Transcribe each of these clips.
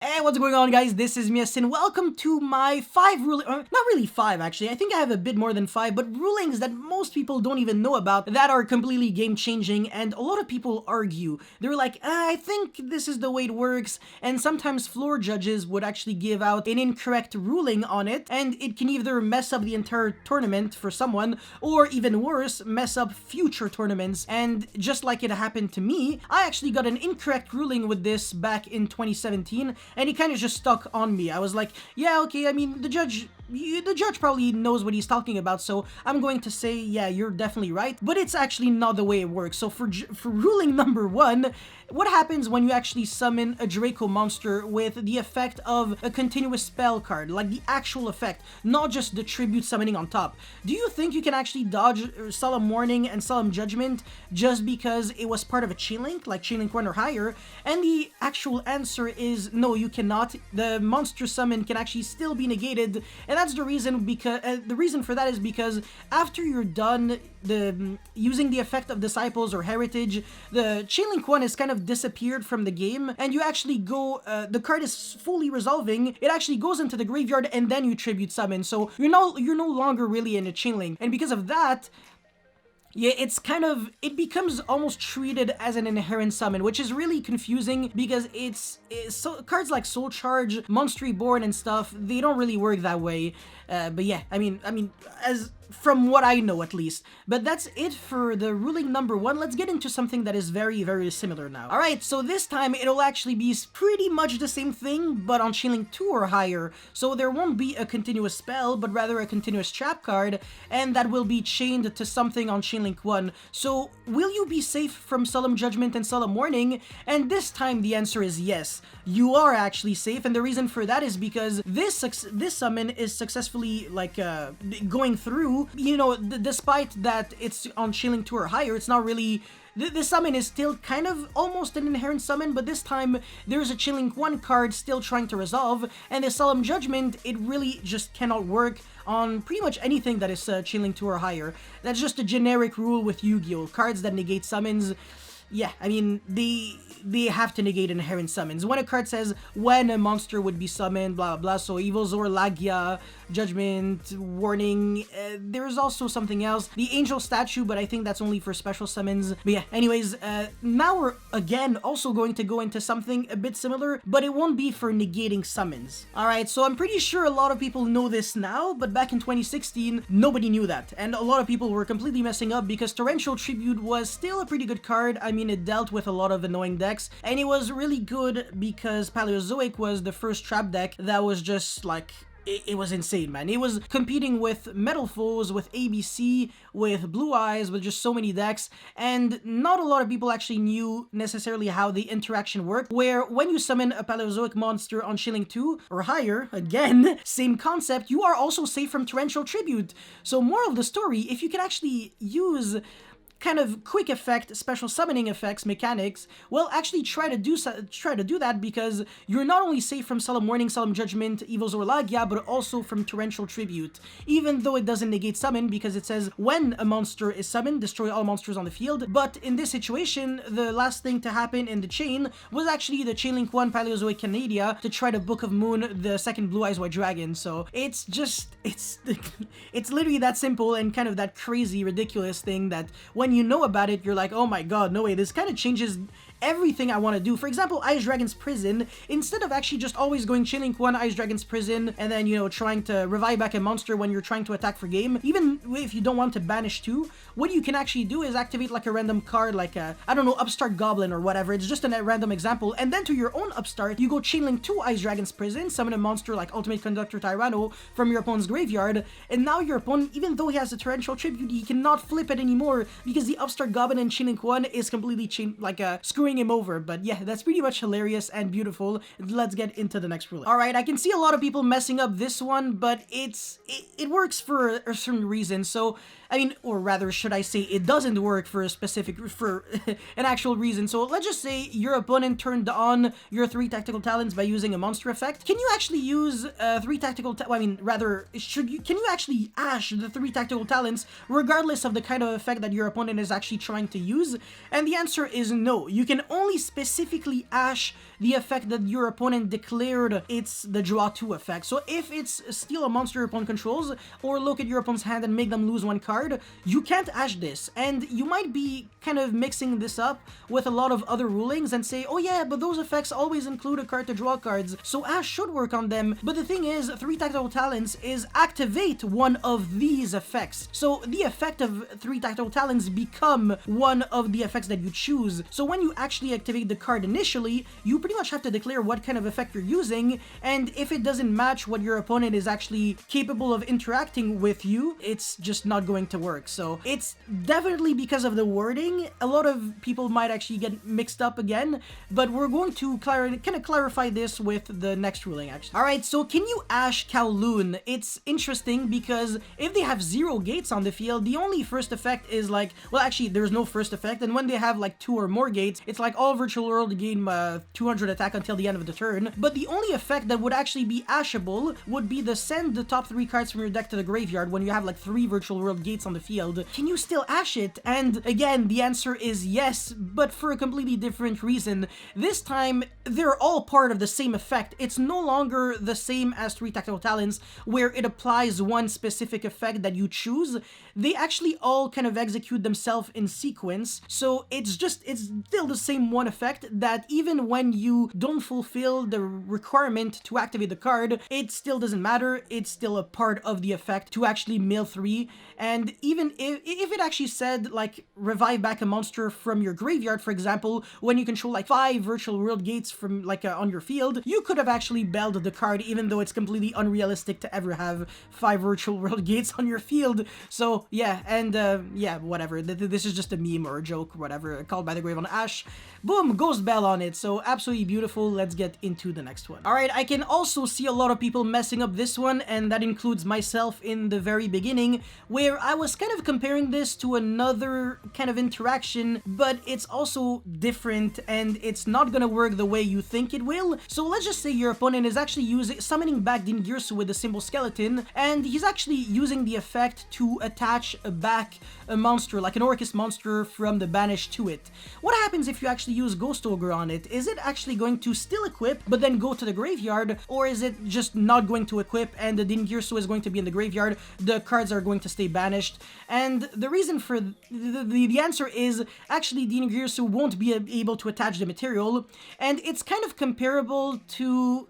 Hey, what's going on, guys? This is Mias, and welcome to my 5 ruling, not really 5 actually, I think I have a bit more than 5, but rulings that most people don't even know about that are completely game-changing, and a lot of people argue. They're like, I think this is the way it works, and sometimes floor judges would actually give out an incorrect ruling on it, and it can either mess up the entire tournament for someone, or even worse, mess up future tournaments, and just like it happened to me, I actually got an incorrect ruling with this back in 2017, and he kind of just stuck on me. I was like, yeah, okay, I mean, the judge probably knows what he's talking about, so I'm going to say, yeah, you're definitely right, but it's actually not the way it works. So for ruling number 1, what happens when you actually summon a Draco monster with the effect of a continuous spell card, like the actual effect, not just the tribute summoning on top? Do you think you can actually dodge Solemn Warning and Solemn Judgment just because it was part of a Chain Link, like Chain Link 1 or higher? And the actual answer is no, you cannot. The monster summon can actually still be negated, and that's the reason, because the reason for that is because after you're done using the effect of Disciples or Heritage, the Chain Link 1 is kind of disappeared from the game, and you actually go, the card is fully resolving, it actually goes into the graveyard, and then you tribute summon, so you're no longer really in a Chain Link, and because of that, yeah, it becomes almost treated as an inherent summon, which is really confusing because so cards like Soul Charge, Monster Reborn and stuff, they don't really work that way. But yeah, I mean, as from what I know at least. But that's it for the ruling number 1. Let's get into something that is very, very similar now. Alright, so this time it'll actually be pretty much the same thing, but on Chain Link 2 or higher. So there won't be a continuous spell, but rather a continuous trap card, and that will be chained to something on Chain Link 1. So will you be safe from Solemn Judgment and Solemn Warning? And this time the answer is yes. You are actually safe, and the reason for that is because this summon is successfully going through. You know, despite that it's on Chain Link 2 or higher, it's not really. This summon is still kind of almost an inherent summon, but this time there's a Chain Link 1 card still trying to resolve, and the Solemn Judgment, it really just cannot work on pretty much anything that is Chain Link 2 or higher. That's just a generic rule with Yu-Gi-Oh! Cards that negate summons. Yeah, I mean, they have to negate inherent summons. When a card says when a monster would be summoned, blah blah blah, so Evil Zor, Lagia, Judgment, Warning, there's also something else, the Angel Statue, but I think that's only for special summons. But yeah, anyways, now we're again also going to go into something a bit similar, but it won't be for negating summons. Alright, so I'm pretty sure a lot of people know this now, but back in 2016, nobody knew that, and a lot of people were completely messing up because Torrential Tribute was still a pretty good card. I mean, it dealt with a lot of annoying decks, and it was really good because Paleozoic was the first trap deck that was just like, it was insane, man. It was competing with Metal Foes, with ABC, with Blue Eyes, with just so many decks, and not a lot of people actually knew necessarily how the interaction worked, where when you summon a Paleozoic monster on Chain Link 2 or higher, again, same concept, you are also safe from Torrential Tribute. So moral of the story, if you can actually use kind of quick effect, special summoning effects, mechanics, well, actually try to do that, because you're not only safe from Solemn Warning, Solemn Judgment, Evil Zor, Lagia, but also from Torrential Tribute, even though it doesn't negate summon, because it says when a monster is summoned, destroy all monsters on the field. But in this situation, the last thing to happen in the chain was actually the Chain Link 1 Paleozoic Canadia to try to Book of Moon the second Blue Eyes White Dragon. So it's just, it's literally that simple, and kind of that crazy, ridiculous thing that when you know about it, you're like, oh my god, no way, this kind of changes everything I want to do. For example, Ice Dragon's Prison, instead of actually just always going Chain Link 1, Ice Dragon's Prison, and then, you know, trying to revive back a monster when you're trying to attack for game, even if you don't want to banish 2, what you can actually do is activate like a random card, like a, I don't know, Upstart Goblin or whatever. It's just a random example, and then to your own Upstart, you go Chain Link 2 Ice Dragon's Prison, summon a monster like Ultimate Conductor Tyranno from your opponent's graveyard, and now your opponent, even though he has a Torrential Tribute, he cannot flip it anymore because the Upstart Goblin in Chain Link 1 is completely screwing him over. But yeah, that's pretty much hilarious and beautiful. Let's get into the next ruling. Alright, I can see a lot of people messing up this one, but it works for a certain reason. So I mean, or rather, should I say, it doesn't work for an actual reason. So let's just say your opponent turned on your 3 tactical talents by using a monster effect. Can you actually use 3 tactical can you actually ash the 3 tactical talents regardless of the kind of effect that your opponent is actually trying to use? And the answer is no. You can can only specifically ash the effect that your opponent declared it's the draw 2 effect. So if it's steal a monster your opponent controls, or look at your opponent's hand and make them lose 1 card, you can't ash this. And you might be kind of mixing this up with a lot of other rulings and say, oh yeah, but those effects always include a card to draw cards, so ash should work on them. But the thing is, 3 Tactical Talents is activate one of these effects. So the effect of 3 Tactical Talents become one of the effects that you choose. So when you actually activate the card initially, you pretty much have to declare what kind of effect you're using, and if it doesn't match what your opponent is actually capable of interacting with you, it's just not going to work. So it's definitely because of the wording. A lot of people might actually get mixed up again, but we're going to kind of clarify this with the next ruling actually. Alright, so can you ash Kowloon? It's interesting because if they have 0 gates on the field, the only first effect is like, well actually there's no first effect, and when they have like 2 or more gates, it's like all Virtual World gain 200 attack until the end of the turn. But the only effect that would actually be ashable would be the send the top 3 cards from your deck to the graveyard when you have like 3 Virtual World gates on the field. Can you still ash it? And again, the answer is yes, but for a completely different reason. This time, they're all part of the same effect. It's no longer the same as 3 Tactical Talents, where it applies one specific effect that you choose. They actually all kind of execute themselves in sequence, so it's still the same one effect that even when you don't fulfill the requirement to activate the card, it still doesn't matter. It's still a part of the effect to actually mill 3. And even if it actually said like revive back a monster from your graveyard, for example, when you control like 5 Virtual World gates from like on your field, you could have actually belled the card, even though it's completely unrealistic to ever have 5 Virtual World gates on your field. So yeah, and yeah, whatever. This is just a meme or a joke, whatever, called by the Grave on Ash. Boom, Ghost Bell on it. So absolutely beautiful. Let's get into the next one. Alright, I can also see a lot of people messing up this one, and that includes myself in the very beginning, where I was kind of comparing this to another kind of interaction, but it's also different and it's not gonna work the way you think it will. So let's just say your opponent is actually summoning back Dingirsu with the Symbol Skeleton, and he's actually using the effect to attach back a monster, like an Orcus monster from the Banish to it. What happens if you actually use Ghost Ogre on it? Is it actually going to still equip, but then go to the graveyard, or is it just not going to equip and the Dingirsu is going to be in the graveyard, the cards are going to stay banished? And the reason for the answer is actually Dingirsu won't be able to attach the material, and it's kind of comparable to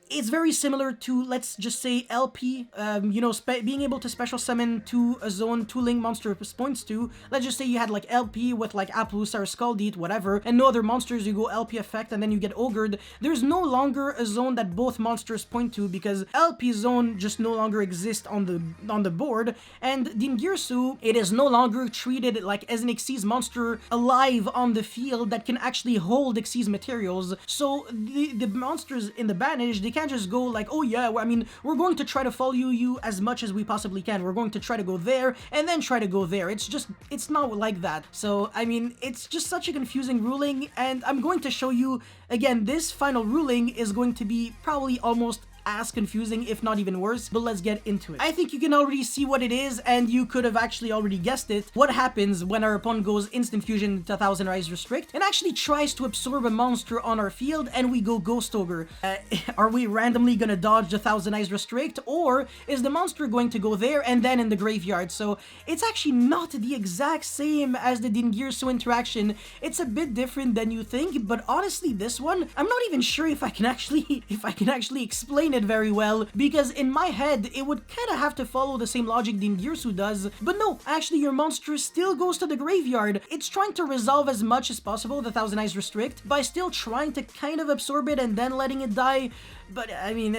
it's very similar to, let's just say, LP, you know, being able to special summon to a zone 2 link monster points to. Let's just say you had like LP with like Appaloosa or Skulldeat, whatever, and no other monsters, you go LP effect and then you get Ogred. There's no longer a zone that both monsters point to because LP zone just no longer exists on the board, and Dingirsu, it is no longer treated like as an Xyz monster alive on the field that can actually hold Xyz materials. So the monsters in the Banish, they can't just go like, oh yeah, I mean, we're going to try to follow you as much as we possibly can. We're going to try to go there and then try to go there. It's not like that. So, I mean, it's just such a confusing ruling, and I'm going to show you, again, this final ruling is going to be probably almost as confusing, if not even worse, but let's get into it. I think you can already see what it is, and you could have actually already guessed it. What happens when our opponent goes Instant Fusion to 1000 Rise Restrict and actually tries to absorb a monster on our field and we go Ghost Ogre? Are we randomly gonna dodge the 1000 Eyes Restrict, or is the monster going to go there and then in the graveyard? So it's actually not the exact same as the Dingirsu interaction. It's a bit different than you think, but honestly, this one, I'm not even sure if I can actually explain it very well, because in my head it would kind of have to follow the same logic Dingirsu does, but no, actually your monster still goes to the graveyard. It's trying to resolve as much as possible the 1000 Eyes Restrict by still trying to kind of absorb it and then letting it die. But I mean,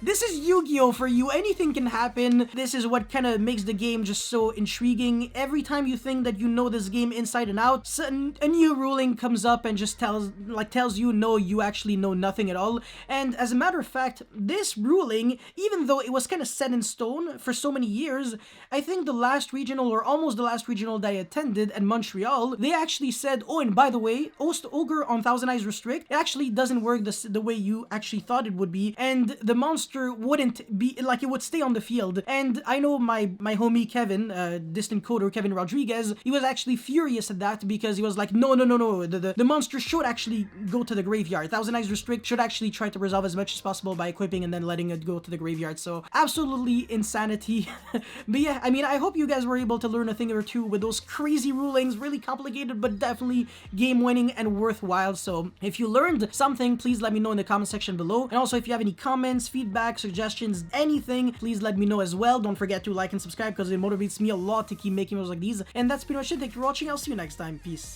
this is Yu-Gi-Oh! For you. Anything can happen. This is what kind of makes the game just so intriguing. Every time you think that you know this game inside and out, a new ruling comes up and just tells you no, you actually know nothing at all. And as a matter of fact, this ruling, even though it was kind of set in stone for so many years, I think the last regional, or almost the last regional that I attended at Montreal, they actually said, oh, and by the way, Ogre on Thousand Eyes Restrict, it actually doesn't work the way you actually thought it would be, and the monster wouldn't be, like, it would stay on the field. And I know my homie Kevin, distant coder Kevin Rodriguez, he was actually furious at that because he was like, no, the monster should actually go to the graveyard. Thousand Eyes Restrict should actually try to resolve as much as possible by equipping and then letting it go to the graveyard. So absolutely insanity. But yeah, I mean, I hope you guys were able to learn a thing or two with those crazy rulings, really complicated but definitely game winning and worthwhile. So if you learned something, please let me know in the comment section below. And also, if you have any comments, feedback, suggestions, anything, please let me know as well. Don't forget to like and subscribe because it motivates me a lot to keep making videos like these. And that's pretty much it. Thank you for watching. I'll see you next time. Peace.